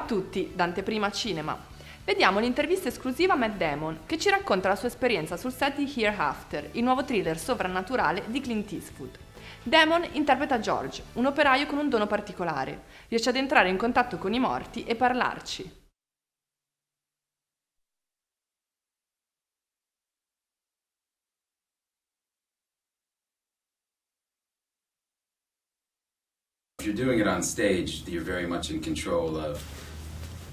tutti, d'anteprima cinema. Vediamo l'intervista esclusiva a Matt Damon, che ci racconta la sua esperienza sul set di Hereafter, il nuovo thriller sovrannaturale di Clint Eastwood. Damon interpreta George, un operaio con un dono particolare. Riesce ad entrare in contatto con i morti e parlarci. If you're doing it on stage, you're very much in control of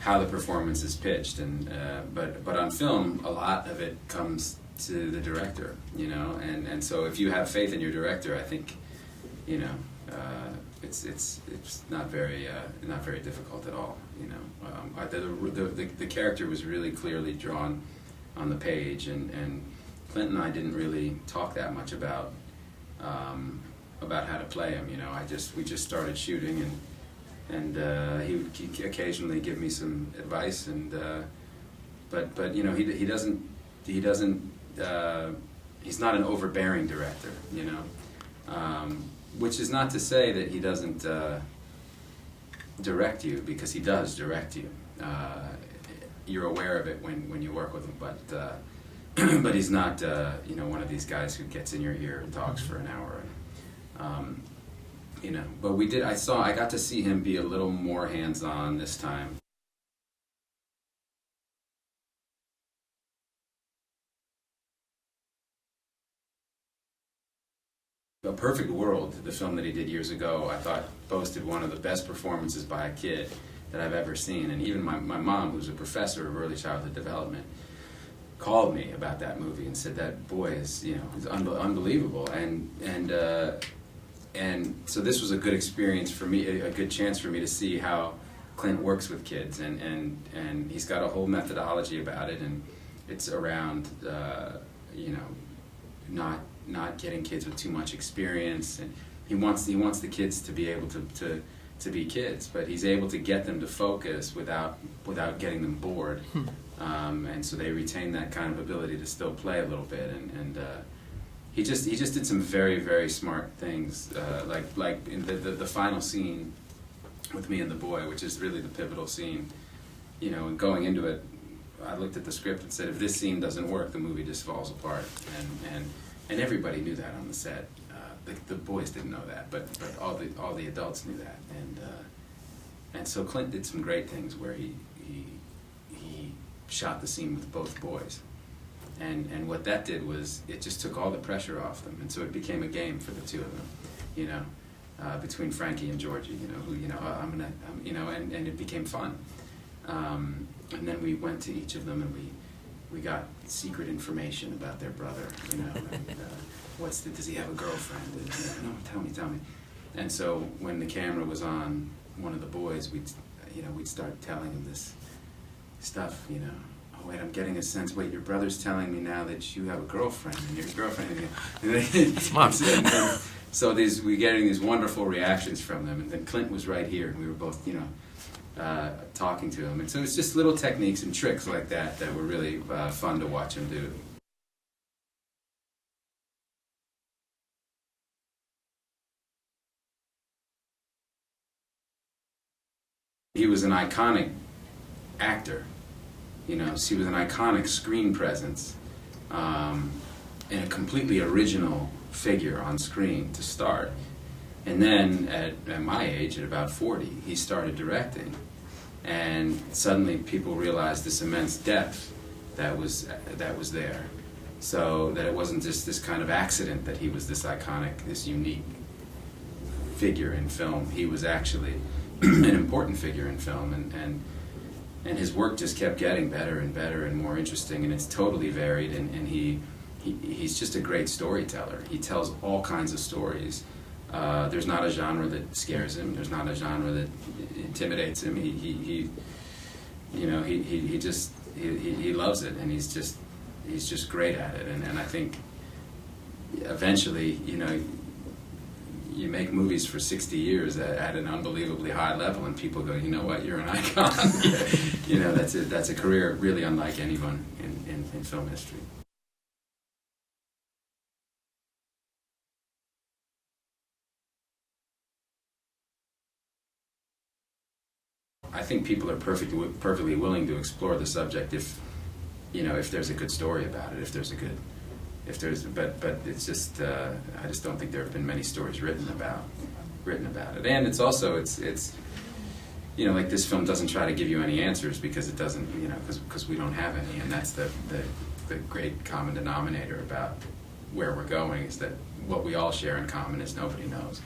how the performance is pitched, and but on film, a lot of it comes to the director, you know, and so if you have faith in your director, I think, you know, it's not very difficult at all, you know. The character was really clearly drawn on the page, and Clint and I didn't really talk that much about how to play him, you know. We just started shooting, and he would occasionally give me some advice, and but you know, he doesn't he's not an overbearing director, you know, which is not to say that he doesn't direct you, because he does direct you. You're aware of it when you work with him, but but he's not you know, one of these guys who gets in your ear and talks for an hour. You know, but I got to see him be a little more hands-on this time. A Perfect World, the film that he did years ago, I thought boasted one of the best performances by a kid that I've ever seen. And even my mom, who's a professor of early childhood development, called me about that movie and said that boy is, you know, is unbelievable. And so this was a good experience for me, a good chance for me to see how Clint works with kids, and he's got a whole methodology about it, and it's around you know, not getting kids with too much experience, and he wants the kids to be able to be kids, but he's able to get them to focus without getting them bored, and so they retain that kind of ability to still play a little bit, and he just did some very, very smart things, like in the final scene with me and the boy, which is really the pivotal scene, you know. And going into it, I looked at the script and said, if this scene doesn't work, the movie just falls apart, and everybody knew that on the set. The boys didn't know that, but all the adults knew that, and so Clint did some great things where he shot the scene with both boys. And what that did was it just took all the pressure off them, and so it became a game for the two of them, you know, between Frankie and Georgie, you know, who, you know, you know, and it became fun. And then we went to each of them, and we got secret information about their brother, you know, and, does he have a girlfriend? And, no, tell me. And so when the camera was on one of the boys, we'd start telling him this stuff, you know. Wait, I'm getting a sense. Wait, your brother's telling me now that you have a girlfriend, and your girlfriend. Smart. So we're getting these wonderful reactions from them, and then Clint was right here, and we were both, you know, talking to him, and so it's just little techniques and tricks like that were really fun to watch him do. He was an iconic actor. You know, she was an iconic screen presence, and a completely original figure on screen to start. And then at my age, at about 40, he started directing, and suddenly people realized this immense depth that was there. So that it wasn't just this kind of accident that he was this iconic, this unique figure in film. He was actually an important figure in film, and his work just kept getting better and better and more interesting, and it's totally varied, and he's just a great storyteller. He tells all kinds of stories. There's not a genre that scares him. There's not a genre that intimidates him. He loves it, and he's just great at it. And I think eventually, you know, you make movies for 60 years at an unbelievably high level, and people go, you know what, you're an icon. You know, that's a career really unlike anyone in film history. I think people are perfectly willing to explore the subject if, you know, if there's a good story about it, but it's just, I just don't think there have been many stories written about it. And it's also, it's, you know, like this film doesn't try to give you any answers because it doesn't, you know, because we don't have any, and that's the great common denominator about where we're going, is that what we all share in common is nobody knows.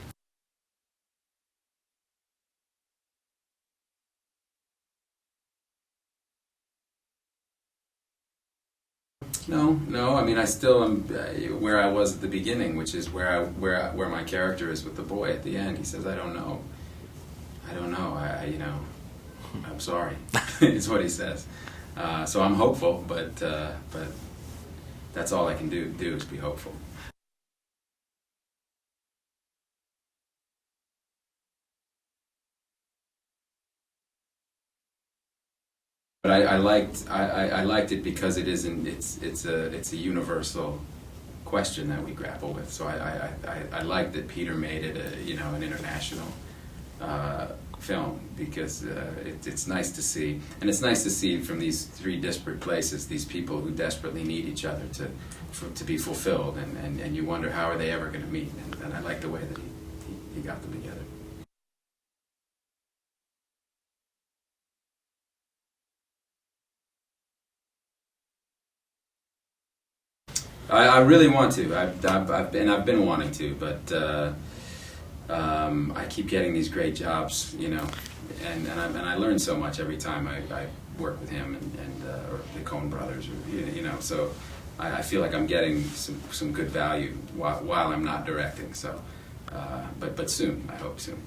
No. I mean, I still am where I was at the beginning, which is where my character is with the boy at the end. He says, "I don't know. You know, I'm sorry." Is what he says. So I'm hopeful, but that's all I can do is be hopeful. But I liked it because it's a universal question that we grapple with. So I like that Peter made it an international film, because it's nice to see, and it's nice to see from these three disparate places these people who desperately need each other to be fulfilled, and you wonder how are they ever going to meet, and I like the way that he got them together. I really want to. I've been wanting to, but I keep getting these great jobs, you know, and I learn so much every time I work with him or the Coen brothers, or, you know. So I feel like I'm getting some good value while I'm not directing. So, but soon, I hope soon.